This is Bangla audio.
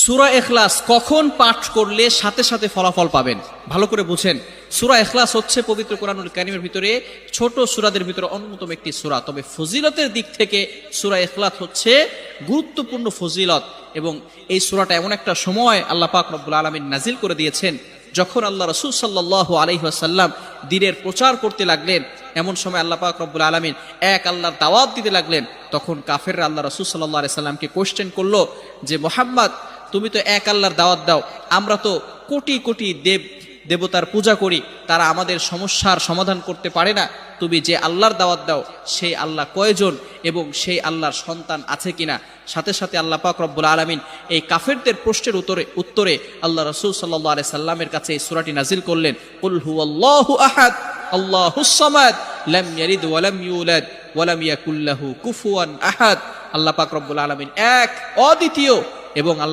সূরা ইখলাস কখন পাঠ করলে সাথে সাথে ফলাফল পাবেন? ভালো করে বুঝেন। সূরা ইখলাস হচ্ছে পবিত্র কোরআনুল কারীমের ভিতরে ছোট সূরাদের ভিতরে অন্যতম একটি সূরা। তবে ফজিলতের দিক থেকে সূরা ইখলাস হচ্ছে গুরুত্বপূর্ণ ফজিলত, এবং এই সূরাটা এমন একটা সময় আল্লাহ পাক রব্বুল আলামিন নাজিল করে দিয়েছেন যখন আল্লাহ রাসূল সাল্লাল্লাহু আলাইহি ওয়াসাল্লাম দ্বীনের প্রচার করতে লাগলেন। এমন সময় আল্লাহ পাক রব্বুল আলামিন এক আল্লাহর দাওয়াত দিতে লাগলেন। তখন কাফেররা আল্লাহ রাসূল সাল্লাল্লাহু আলাইহি সাল্লামকে কোশ্চেন করলো যে, মুহাম্মদ, তুমি তো এক আল্লাহর দাওয়াত দাও, আমরা তো কোটি কোটি দেবতার পূজা করি, তারা আমাদের সমস্যার সমাধান করতে পারে না। তুমি যে আল্লাহর দাওয়াত দাও সেই আল্লাহ কয়জন এবং সেই আল্লাহর সন্তান আছে কিনা? সাথে সাথে আল্লাহ পাক রব্বুল আলামিন এই কাফেরদের প্রশ্নের উত্তরে আল্লাহ রাসূল সাল্লাল্লাহু আলাইহি সাল্লামের কাছে এই সূরাটি নাজিল করলেন, কুল হুয়াল্লাহু আহাদ আল্লাহুস সামাদ লাম ইয়ালিদ ওয়া লাম ইউলাদ ওয়া লাম ইয়াকুল লাহু কুফুয়ান আহাদ। আল্লাহ পাক রব্বুল আলামিন এক, অদ্বিতীয়, এবং আল্লাহ